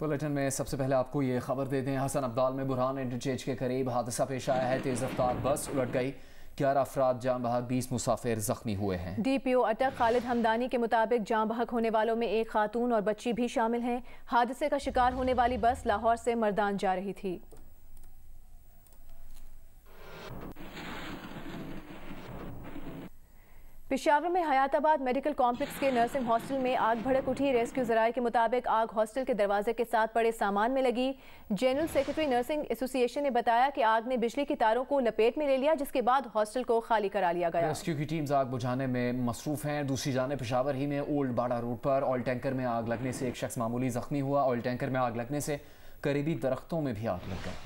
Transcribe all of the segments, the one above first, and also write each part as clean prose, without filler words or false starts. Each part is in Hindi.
बुलेटिन में सबसे पहले आपको ये खबर दे दें, हसन अब्दाल में बुरहान इंटरचेंज के करीब हादसा पेश आया है। तेज रफ्तार बस उलट गई, 11 अफराद जान बहक, 20 मुसाफिर जख्मी हुए हैं। DPO अटक खालिद हमदानी के मुताबिक जान बहक होने वालों में एक खातून और बच्ची भी शामिल हैं। हादसे का शिकार होने वाली बस लाहौर से मर्दान जा रही थी। पेशावर में हयाताबाद मेडिकल कॉम्प्लेक्स के नर्सिंग हॉस्टल में आग भड़क उठी। रेस्क्यू जराये के मुताबिक आग हॉस्टल के दरवाजे के साथ पड़े सामान में लगी। जनरल सेक्रेटरी नर्सिंग एसोसिएशन ने बताया कि आग ने बिजली की तारों को लपेट में ले लिया, जिसके बाद हॉस्टल को खाली करा लिया गया। रेस्क्यू की टीम्स आग बुझाने में मसरूफ हैं। दूसरी जाने पेशावर ही में ओल्ड बाड़ा रोड पर ऑयल टैंकर में आग लगने से एक शख्स मामूली जख्मी हुआ। ऑयल टैंकर में आग लगने से करीबी दरख्तों में भी आग लग गई।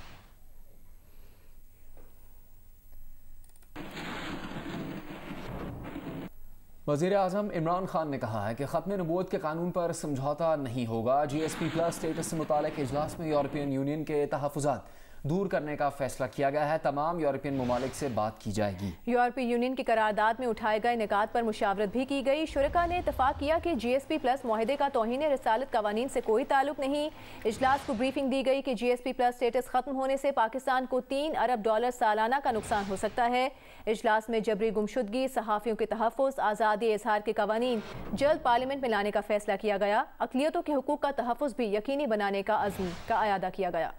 वज़ीर-ए-आज़म इमरान खान ने कहा है कि ख़त्म नबूवत के कानून पर समझौता नहीं होगा। GSP प्लस स्टेटस से मुताल्लिक़ इजलास में यूरोपियन यूनियन के तहफ़्फ़ुज़ात दूर करने का फैसला किया गया है। तमाम यूरोपियन ममालिक से बात की जाएगी। यूरोपीय यूनियन की करारदाद में उठाए गए निकात पर मुशावरत भी की गई। शुरका ने इत्तफाक किया कि GSP प्लस मुआहदे का तौहीन रिसालत कवानीन से कोई ताल्लुक नहीं। इजलास को ब्रीफिंग दी गई कि GSP प्लस स्टेटस खत्म होने से पाकिस्तान को $3 अरब सालाना का नुकसान हो सकता है। इजलास में जबरी गुमशुदगी, सहाफ़ियों के तहफ़्फ़ुज़, आज़ादी इज़हार के कवानीन जल्द पार्लियामेंट में लाने का फैसला किया गया। अक़लियतों के हुकूक़ का तहफ़्फ़ुज़ भी यकीनी बनाने का अज़्म का अयादा किया गया।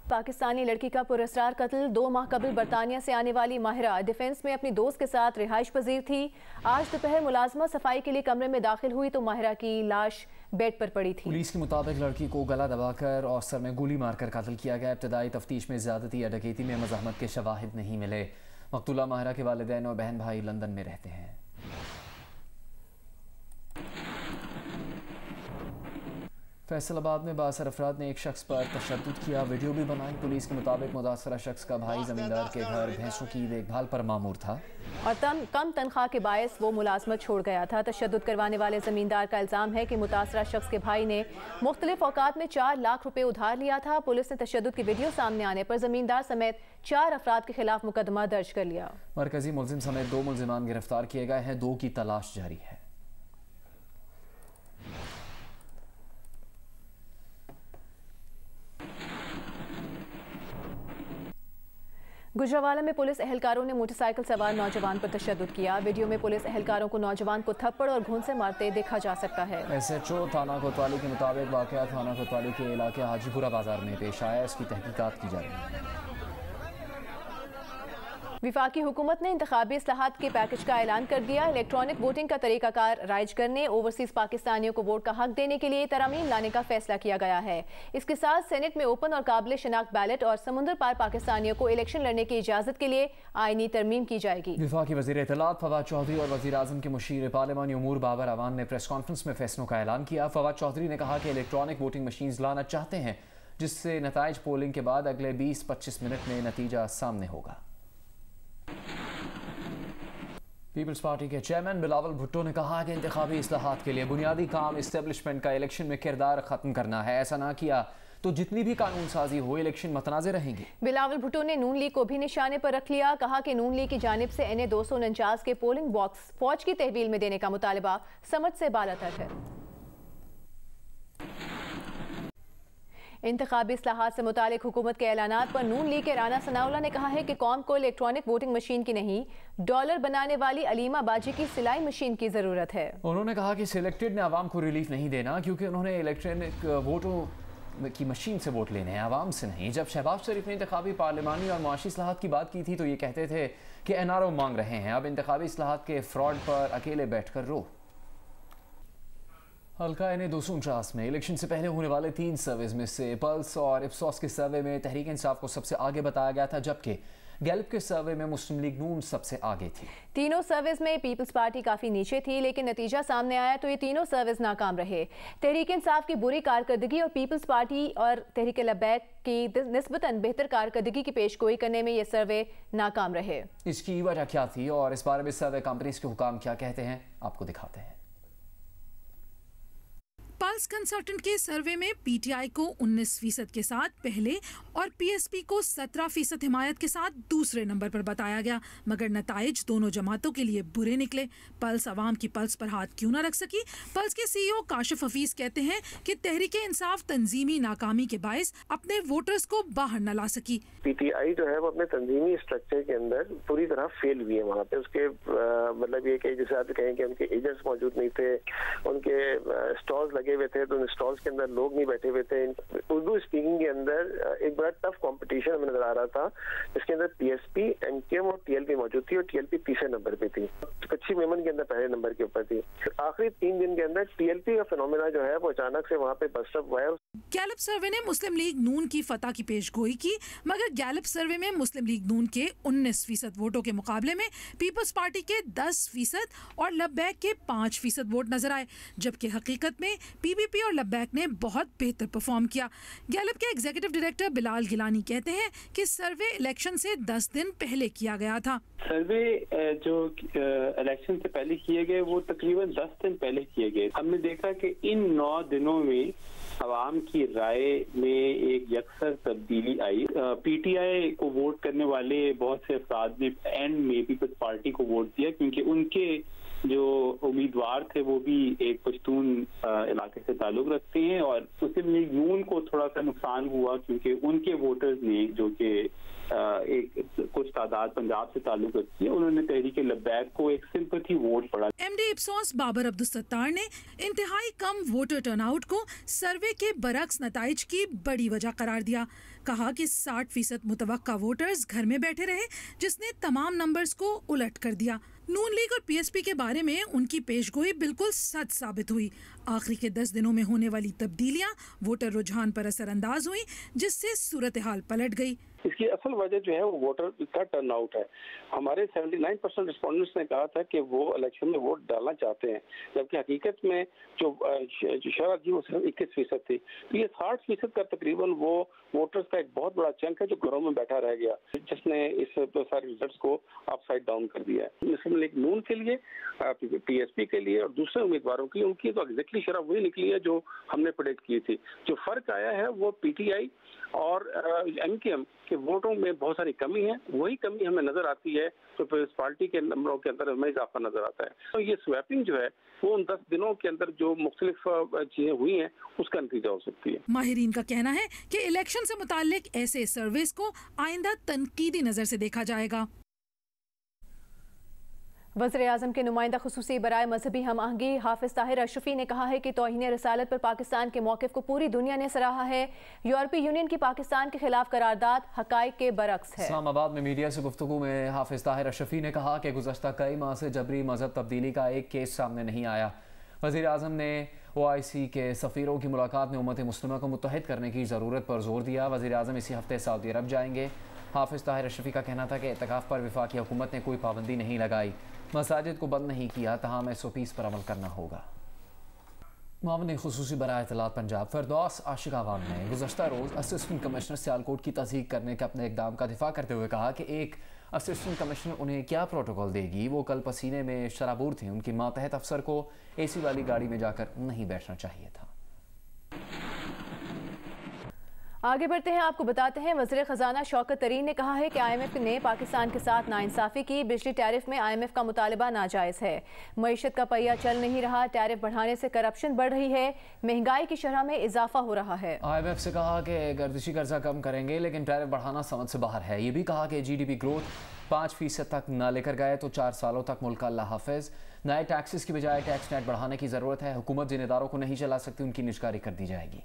पाकिस्तानी लड़की का पुरस्कार कत्ल। 2 माह कबल बरतानिया से आने वाली माहिरा डिफेंस में अपनी दोस्त के साथ रिहाइश पजीर थी। आज दोपहर मुलाजमा सफाई के लिए कमरे में दाखिल हुई तो माहिरा की लाश बेड पर पड़ी थी। पुलिस के मुताबिक लड़की को गला दबाकर और सर में गोली मारकर कत्ल किया गया। इब्तदाई तफ्तीश में ज्यादती या डकैती में मज़ाहमत के शवाहिद नहीं मिले। मकतूला माहिरा के वालिदैन और बहन भाई लंदन में रहते हैं। फैसलाबाद में 62 अफराद ने एक शख्स पर तशद्दुद किया, वीडियो भी बनाई। पुलिस के मुताबिक मुतासरा शख्स का भाई जमींदार के घर भैंसों की देखभाल पर मामूर था और कम तनख्वाह के बायस वो मुलाजमत छोड़ गया था। तशद्दुद करवाने वाले जमींदार का इल्ज़ाम है कि मुतासरा शख्स के भाई ने मुख्तलिफ औकात में 4 लाख रुपए उधार लिया था। पुलिस ने तशद्दुद की वीडियो सामने आने पर जमींदार समेत 4 अफराद के खिलाफ मुकदमा दर्ज कर लिया। मरकजी मुलजिम समेत 2 मुलजिमान गिरफ्तार किए गए हैं। 2 की तलाश जारी है। गुजरावाला में पुलिस एहलकारों ने मोटरसाइकिल सवार नौजवान पर तशद्दुद किया। वीडियो में पुलिस एहलकारों को नौजवान को थप्पड़ और घूंसे मारते देखा जा सकता है। SHO थाना कोतवाली के मुताबिक वाकया थाना कोतवाली के इलाके हाजीपुरा बाजार में पेश आया। इसकी तहकीकात की जा रही है। विफाकी हुकूमत ने इंतखाबी इस्लाहात के पैकेज का ऐलान कर दिया। इलेक्ट्रॉनिक वोटिंग का तरीकाकार राइज करने, ओवरसीज पाकिस्तानियों को वोट का हक देने के लिए तरमीम लाने का फैसला किया गया है। इसके साथ सेनेट में ओपन और काबिल शनाख्त बैलेट और समुद्र पार पाकिस्तानियों को इलेक्शन लड़ने की इजाजत के लिए आईनी तरमीम की जाएगी। विफाकी वज़ीर इत्तलात फवाद चौधरी और वज़ीर आज़म के मुशीर पार्लिमानी उमूर बाबर अवान ने प्रेस कॉन्फ्रेंस में फैसलों का ऐलान किया। फवाद चौधरी ने कहा कि इलेक्ट्रॉनिक वोटिंग मशीन लाना चाहते हैं, जिससे नताइज पोलिंग के बाद अगले 20-25 मिनट में नतीजा सामने होगा। पीपल्स पार्टी के चेयरमैन बिलावल भुट्टो ने कहा कि इंतखाबी इस्लाहात के लिए बुनियादी काम इस्टेब्लिशमेंट का इलेक्शन में किरदार खत्म करना है। ऐसा ना किया तो जितनी भी कानून साजी हो, इलेक्शन मतनाज़े रहेंगे। बिलावल भुट्टो ने नून लीग को भी निशाने पर रख लिया। कहा कि नून लीग की जानिब से NA 249 के पोलिंग बॉक्स फौज की तहवील में देने का मुतालबा समझ से बालातर है। इंतखाबी इस्लाहात से मुतालिक हुकूमत के ऐलानात पर नून लीग के राना सनाउल्लाह ने कहा है कि कौम को इलेक्ट्रॉनिक वोटिंग मशीन की नहीं, डॉलर बनाने वाली अलीमा बाजी की सिलाई मशीन की जरूरत है। उन्होंने कहा कि सिलेक्टेड ने आवाम को रिलीफ नहीं देना, क्योंकि उन्होंने इलेक्ट्रॉनिक वोटों की मशीन से वोट लेने हैं, आवाम से नहीं। जब शहबाज शरीफ ने इंतखाबी पार्लिमानी और मुआशी इस्लाहात की बात की थी तो ये कहते थे कि NRO मांग रहे हैं। अब इंतखाबी इस्लाहात के फ्रॉड पर अकेले बैठ कर रो। हल्का NA 249 में इलेक्शन से पहले होने वाले 3 सर्वेज में से पल्स और इप्सॉस के सर्वे में तहरीक इंसाफ को सबसे आगे बताया गया था, जबकि गैलप के सर्वे में मुस्लिम लीग नून सबसे आगे थी। तीनों सर्वेज में पीपल्स पार्टी काफी नीचे थी, लेकिन नतीजा सामने आया तो ये तीनों सर्वेज नाकाम रहे। तहरीक इंसाफ की बुरी कारकर्दगी और पीपल्स पार्टी और तहरीक लबैक की निस्बतन बेहतर कारकर्दगी की पेशगोई करने में ये सर्वे नाकाम रहे। इसकी वजह क्या थी और इस बारे में सर्वे कंपनीज के हुकाम क्या कहते हैं, आपको दिखाते हैं। पल्स कंसल्टेंट के सर्वे में पीटीआई को 19% के साथ पहले और पीएसपी को 17% हिमायत के साथ दूसरे नंबर पर बताया गया, मगर नताइज दोनों जमातों के लिए बुरे निकले। पल्स अवाम की पल्स पर हाथ क्यों न रख सकी? पल्स के सीईओ काशिफ हफीज कहते हैं कि तहरीक इंसाफ तंजीमी नाकामी के बायस अपने वोटर्स को बाहर न ला सकी। पीटीआई जो है वो अपने तंजीमी स्ट्रक्चर के अंदर पूरी तरह फेल हुई है। वहाँ पे उसके मतलब ये कि जैसे आप कहें कि उनके एजेंट्स मौजूद नहीं थे, उनके स्टॉल्स लगे हुए थे तो उन स्टॉल्स के अंदर लोग नहीं बैठे हुए थे। उर्दू स्पीकिंग के अंदर एक बड़ा टफ कंपटीशन हमें नजर आ रहा था, जिसके अंदर पीएसपी, एनकेएम और टीएलपी मौजूद थी और टीएलपी तीसरे नंबर पे थी, कच्ची मेमन के अंदर पहले नंबर के ऊपर थी। आखिरी 3 दिन के अंदर टीएलपी का फिनोमेना जो है वो अचानक से वहाँ पे बस्ट अप हुआ है। गैलप सर्वे ने मुस्लिम लीग नून की फतह की पेशगोई की, मगर गैलप सर्वे में मुस्लिम लीग नून के 19% वोटों के मुकाबले में पीपल्स पार्टी के 10% और लब्बैक के 5% वोट नजर आए, जबकि हकीकत में पीपीपी और लब्बैक ने बहुत बेहतर परफॉर्म किया। गैलप के एग्जीक्यूटिव डायरेक्टर बिलाल गिलानी कहते हैं कि सर्वे इलेक्शन से 10 दिन पहले किया गया था। सर्वे जो इलेक्शन से पहले किए गए वो तकरीबन 10 दिन पहले किए गए। हमने देखा कि इन 9 दिनों में अवाम की राय में एक यकसर तब्दीली आई। पीटीआई को वोट करने वाले बहुत से अफराद ने एंड में पीपल्स पार्टी को वोट दिया, क्योंकि उनके जो उम्मीदवार थे वो भी एक पश्तून इलाके से ताल्लुक रखते हैं और मुस्लिम लीग नून को थोड़ा सा नुकसान हुआ क्योंकि उनके वोटर्स ने जो कि एक कुछ तादाद पंजाब से ताल्लुक रखती है, उन्होंने तहरीक लब्बैक को एक सिंपैथी वोट पड़ा। एमडी इप्सॉस बाबर अब्दुल सत्तार ने इंतहाई कम वोटर टर्नआउट को सर्वे के बरक्स नताइज की बड़ी वजह करार दिया। कहा कि 60% मुतवक्का वोटर्स घर में बैठे रहे, जिसने तमाम नंबर्स को उलट कर दिया। नून लीग और पीएसपी के बारे में उनकी पेशगोई बिल्कुल सच साबित हुई। आखिरी के 10 दिनों में होने वाली तब्दीलियां वोटर रुझान पर असरअंदाज हुई, जिससे सूरत हाल पलट गई। इसकी असल वजह जो है वो वोटर का टर्नआउट है। हमारे 79% रिस्पोंडेंट्स ने कहा था कि वो इलेक्शन में वोट डालना चाहते हैं, जबकि हकीकत में जो शरह थी वो सिर्फ 21% थी। तो ये 60% का तकरीबन वो वोटर्स का एक बहुत बड़ा चंक है जो घरों में बैठा रह गया, जिसने इस सारे रिजल्ट्स को अपसाइड डाउन कर दिया है। मुस्लिम लीग नून के लिए, पीएसपी के लिए और दूसरे उम्मीदवारों के लिए उनकी तो एग्जैक्टली शरह वही निकली है जो हमने प्रेडिक्ट की थी। जो फर्क आया है वो पीटीआई और एनकेएम के वोटों में बहुत सारी कमी है। वही कमी हमें नजर आती है तो पीपल्स पार्टी के नंबरों के अंदर हमें इजाफा नजर आता है। तो ये स्वैपिंग जो है वो उन 10 दिनों के अंदर जो मुख्तलिफ चीजें हुई हैं उसका नतीजा हो सकती है। माहिरीन का कहना है कि इलेक्शन से मुताल्लिक ऐसे सर्वेस को आइंदा तनकीदी नजर से देखा जाएगा। वज़ीर-ए-आज़म के नुमाइंदा खुसूसी बराए मजहबी हम आहंगी हाफिज ताहिर अशरफी ने कहा है कि तौहीन रिसालत पर पाकिस्तान के मौक़िफ़ को पूरी दुनिया ने सराहा है। यूरोपीय यूनियन की पाकिस्तान के खिलाफ करारदाद हक़ाइक़ के बरअक्स है। इस्लामाबाद में मीडिया से गुफ्तगू में हाफिज ताहिर अशरफी ने कहा कि गुज़श्ता कई माह से जबरी मजहब तब्दीली का एक केस सामने नहीं आया। वज़ीर-ए-आज़म ने OIC के सफ़ीरों की मुलाकात में उम्मत मुस्लिमा को मुत्तहिद करने की ज़रूरत पर जोर दिया। वज़ीर-ए-आज़म इसी हफ्ते सऊदी अरब जाएंगे। हाफिज ताहिर अशरफी का कहना था कि एतकाफ़ पर वफाकी हुकूमत ने कोई पाबंदी नहीं लगाई, मसाजिद को बंद नहीं किया, तहम SOPs पर अमल करना होगा। मामले खुसूसी बराए इत्तलात पंजाब फिरदौस आशिक आवाम ने गुज़श्ता रोज़ असिस्टेंट कमिश्नर सियालकोट की तस्दीक करने के अपने इक़दाम का दिफा करते हुए कहा कि एक असिस्टेंट कमिश्नर उन्हें क्या प्रोटोकॉल देगी। वो कल पसीने में शराबूर थे, उनकी मातहत अफसर को AC वाली गाड़ी में जाकर नहीं बैठना चाहिए था। आगे बढ़ते हैं, आपको बताते हैं वज़ीर ख़जाना शौकत तरीन ने कहा है कि IMF ने पाकिस्तान के साथ नाइंसाफ़ी की। बिजली टैरिफ में IMF का मुतालबा नाजायज़ है। मईशत का पहिया चल नहीं रहा, टैरिफ बढ़ाने से करप्शन बढ़ रही है, महंगाई की शरह में इजाफा हो रहा है। IMF से कहा कि गर्दिशी कर्जा कम करेंगे, लेकिन टैरिफ बढ़ाना समझ से बाहर है। ये भी कहा कि GDP ग्रोथ 5% तक ना लेकर गए तो 4 सालों तक मुल्क का अल्लाह हाफिज। नए टैक्सेस की बजाय टैक्स नेट बढ़ाने की ज़रूरत है। हुकूमत जिन इदारों को नहीं चला सकती उनकी निजकारी कर दी जाएगी।